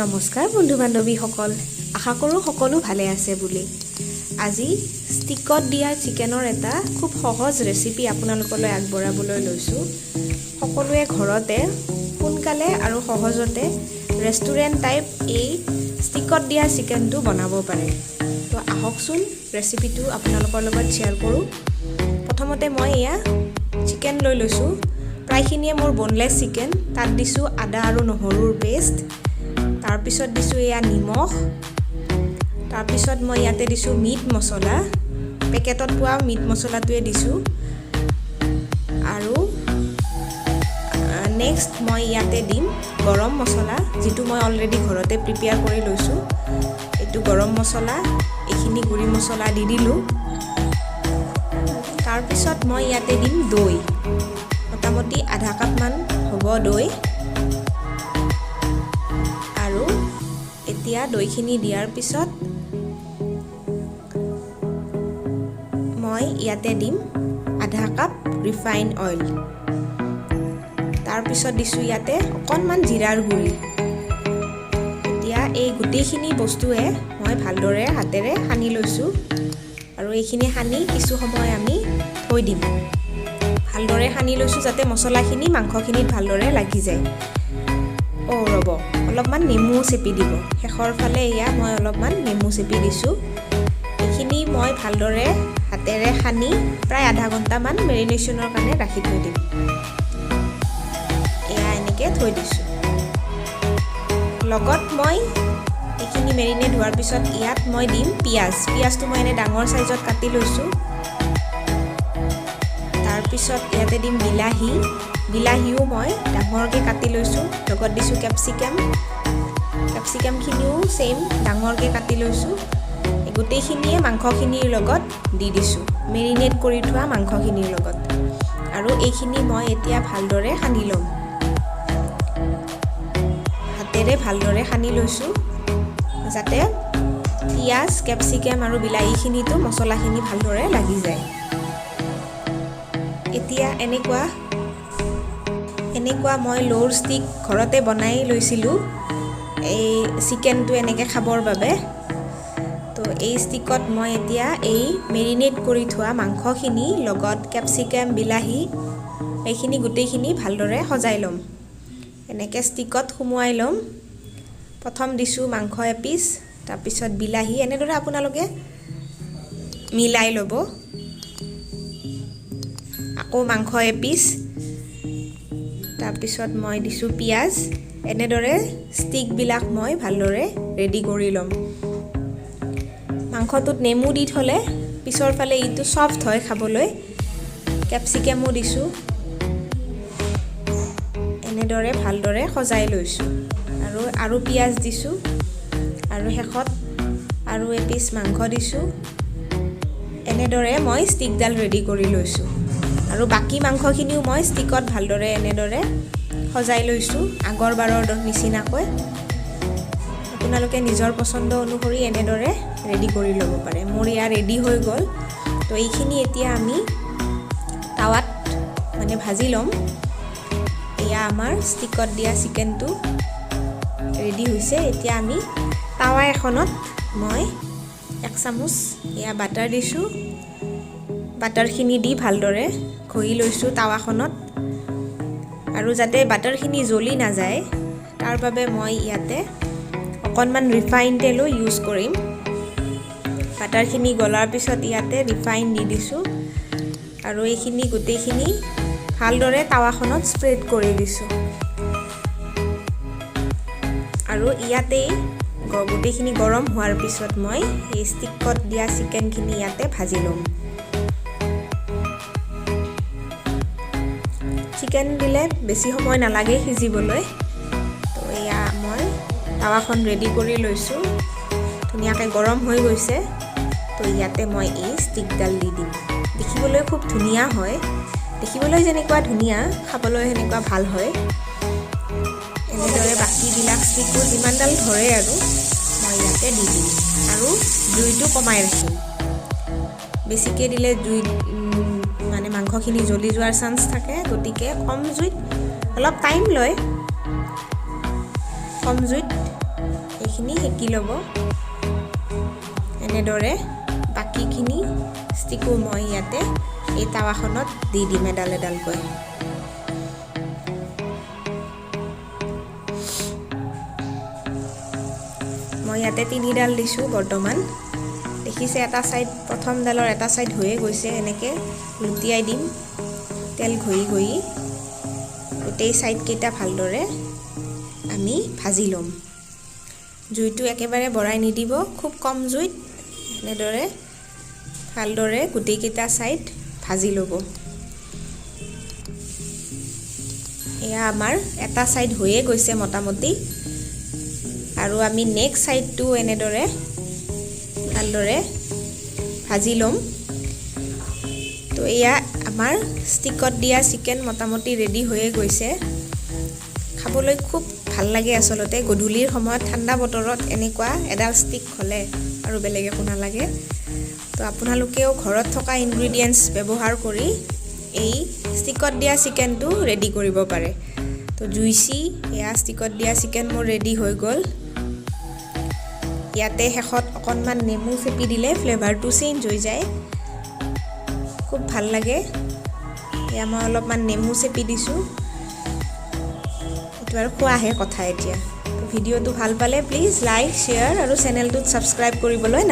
নমস্কাৰ বন্ধু বান্ধৱীসকল, আশা কৰোঁ সকলো ভালে আছে বুলি। আজি ষ্টিকত দিয়া চিকেনৰ এটা খুব সহজ ৰেচিপি আপোনালোকলৈ আগবঢ়াবলৈ লৈছোঁ। সকলোৱে ঘৰতে সোনকালে আৰু সহজতে ৰেষ্টুৰেণ্ট টাইপ এই ষ্টিকত দিয়া চিকেনটো বনাব পাৰে। তো আহকচোন ৰেচিপিটো আপোনালোকৰ লগত শ্বেয়াৰ কৰোঁ। প্ৰথমতে মই এয়া চিকেন লৈ লৈছোঁ। প্ৰায়খিনিয়ে মোৰ বনলেছ চিকেন। তাত দিছোঁ আদা আৰু নহৰুৰ পেষ্ট। তাৰপিছত দিছোঁ এয়া নিমখ। তাৰপিছত মই ইয়াতে দিছোঁ মিট মছলা, পেকেটত পোৱা মিট মছলাটোৱে দিছোঁ। আৰু নেক্সট মই ইয়াতে দিম গৰম মছলা, যিটো মই অলৰেডি ঘৰতে প্ৰিপেয়াৰ কৰি লৈছোঁ। এইটো গৰম মছলা, এইখিনি গুড়ি মছলা দি দিলোঁ। তাৰপিছত মই ইয়াতে দিম দৈ, মোটামুটি আধা কাপমান হ'ব দৈ। আৰু এতিয়া দৈখিনি দিয়াৰ পিছত মই ইয়াতে দিম আধা কাপ ৰিফাইন অইল। তাৰপিছত দিছোঁ ইয়াতে অকণমান জিৰাৰ গুড়ি। এতিয়া এই গোটেইখিনি বস্তুৱে মই ভালদৰে হাতেৰে সানি লৈছোঁ। আৰু এইখিনি সানি কিছু সময় আমি থৈ দিম। ভালদৰে সানি লৈছোঁ যাতে মছলাখিনি মাংসখিনিত ভালদৰে লাগি যায়। ৰ'ব, অলপমান নেমু চেপি দিব। শেষৰ ফালে এয়া মই অলপমান নেমু চেপি দিছোঁ। এইখিনি মই ভালদৰে হাতেৰে সানি প্ৰায় আধা ঘণ্টামান মেৰিনেশ্যনৰ কাৰণে ৰাখি থৈ দিম। এয়া এনেকৈ থৈ দিছোঁ। লগত মই এইখিনি মেৰিনেট হোৱাৰ পিছত ইয়াত মই দিম পিঁয়াজ। পিঁয়াজটো মই এনে ডাঙৰ চাইজত কাটি লৈছোঁ। তাৰপিছত ইয়াতে দিম বিলাহী। বিলাহীও মই ডাঙৰকৈ কাটি লৈছোঁ। লগত দিছোঁ কেপচিকাম। কেপচিকামখিনিও ছেইম ডাঙৰকৈ কাটি লৈছোঁ। গোটেইখিনিয়ে মাংসখিনিৰ লগত দি দিছোঁ, মেৰিনেট কৰি থোৱা মাংসখিনিৰ লগত। আৰু এইখিনি মই এতিয়া ভালদৰে সানি ল'ম। হাতেৰে ভালদৰে সানি লৈছোঁ যাতে পিঁয়াজ, কেপচিকাম আৰু বিলাহীখিনিতো মছলাখিনি ভালদৰে লাগি যায়। এতিয়া এনেকুৱা মই ল'ৰ ষ্টিক ঘৰতে বনাই লৈছিলোঁ এই চিকেনটো এনেকৈ খাবৰ বাবে। তো এই ষ্টিকত মই এতিয়া এই মেৰিনেট কৰি থোৱা মাংসখিনি লগত কেপচিকাম, বিলাহী এইখিনি গোটেইখিনি ভালদৰে সজাই ল'ম। এনেকৈ ষ্টিকত সুমুৱাই ল'ম। প্ৰথম দিছোঁ মাংস এপিচ, তাৰপিছত বিলাহী। এনেদৰে আপোনালোকে মিলাই ল'ব। আকৌ মাংস এপিচ, তাৰপিছত মই দিছোঁ পিঁয়াজ। এনেদৰে ষ্টিকবিলাক মই ভালদৰে ৰেডি কৰি ল'ম। মাংসটোত নেমু দি থ'লে পিছৰ ফালে ইটো ছফ্ট হয় খাবলৈ। কেপচিকামো দিছোঁ। এনেদৰে ভালদৰে সজাই লৈছোঁ। আৰু পিঁয়াজ দিছোঁ। আৰু শেষত আৰু এপিচ মাংস দিছোঁ। এনেদৰে মই ষ্টিকডাল ৰেডি কৰি লৈছোঁ। আৰু বাকী মাংসখিনিও মই ষ্টিকত ভালদৰে এনেদৰে সজাই লৈছোঁ, আগৰবাৰৰ নিচিনাকৈ। আপোনালোকে নিজৰ পচন্দ অনুসৰি এনেদৰে ৰেডি কৰি ল'ব পাৰে। মোৰ এয়া ৰেডি হৈ গ'ল। তো এইখিনি এতিয়া আমি টাৱাত ভাজি ল'ম। এয়া আমাৰ ষ্টিকত দিয়া চিকেনটো ৰেডি হৈছে। এতিয়া আমি টাৱা এখনত মই 1 চামুচ এয়া বাটাৰ দিছোঁ। বাটাৰখিনি দি ভালদৰে ঘঁহি লৈছোঁ টাৱাখনত। আৰু যাতে বাটাৰখিনি জ্বলি নাযায় তাৰ বাবে মই ইয়াতে অকণমান ৰিফাইন তেলো ইউজ কৰিম। বাটাৰখিনি গলাৰ পিছত ইয়াতে ৰিফাইন দি দিছোঁ। আৰু এইখিনি গোটেইখিনি ভালদৰে টাৱাখনত স্প্ৰেড কৰি দিছোঁ। আৰু ইয়াতেই গোটেইখিনি গৰম হোৱাৰ পিছত মই এই ষ্টিকত দিয়া চিকেনখিনি ইয়াতে ভাজি ল'ম। চিকেন দিলে বেছি সময় নালাগে সিজিবলৈ। তো এয়া মই টাৱাখন ৰেডি কৰি লৈছোঁ। ধুনীয়াকৈ গৰম হৈ গৈছে। তো ইয়াতে মই এই ষ্টিকডাল দি দিম। দেখিবলৈ খুব ধুনীয়া হয়। দেখিবলৈ যেনেকুৱা ধুনীয়া, খাবলৈ সেনেকুৱা ভাল হয়। এনেদৰে বাকীবিলাক ষ্টিকো যিমানডাল ধৰে আৰু মই ইয়াতে দি দিম। আৰু জুইটো কমাই ৰাখিম। বেছিকৈ দিলে মাংসখিনি জ্বলি যোৱাৰ চান্স থাকে। গতিকে কম জুইত, অলপ টাইম লয়, কম জুইত এইখিনি সেকি ল'ব। এনেদৰে বাকীখিনি ষ্টিকো মই ইয়াতে এই টাৱাখনত দি দিম এডাল এডালকৈ। মই ইয়াতে 3ডাল দিছোঁ বৰ্তমান। দেখিছে এটা সাইড প্ৰথমডালৰ এটা সাইড হৈয়ে গৈছে, এনেকৈ লুটিয়াই দিম তেল ঘঁহি ঘঁহি। গোটেই সাইডকেইটা ভালদৰে আমি ভাজি ল'ম। জুইটো একেবাৰে বঢ়াই নিদিব, খুব কম জুইত এনেদৰে ভালদৰে গোটেইকেইটা সাইড ভাজি ল'ব। এয়া আমাৰ এটা সাইড হৈয়ে গৈছে মোটামুটি, আৰু আমি নেক্সট সাইডটো এনেদৰে ভালদৰে ভাজি ল'ম। তো এয়া আমাৰ ষ্টিকত দিয়া চিকেন মোটামুটি ৰেডি হৈয়ে গৈছে। খাবলৈ খুব ভাল লাগে আচলতে, গধূলিৰ সময়ত ঠাণ্ডা বতৰত এনেকুৱা এডাল ষ্টিক হ'লে আৰু বেলেগ একো নালাগে। তো আপোনালোকেও ঘৰত থকা ইনগ্ৰিডিয়েণ্টছ ব্যৱহাৰ কৰি এই ষ্টিকত দিয়া চিকেনটো ৰেডি কৰিব পাৰে। তো জুইচি এয়া ষ্টিকত দিয়া চিকেন মোৰ ৰেডি হৈ গ'ল। ইয়াতে শেষত অকণমান নেমু চেপি দিলে ফ্লেভাৰটো চেঞ্জ হৈ যায়, খুব ভাল লাগে। এয়া মই অলপমান নেমু চেপি দিছোঁ। এইটো আৰু খোৱাহে কথা এতিয়া। ভিডিঅ'টো ভাল পালে প্লিজ লাইক, শ্বেয়াৰ আৰু চেনেলটোত ছাবস্ক্ৰাইব কৰিবলৈ নাপাহৰিব।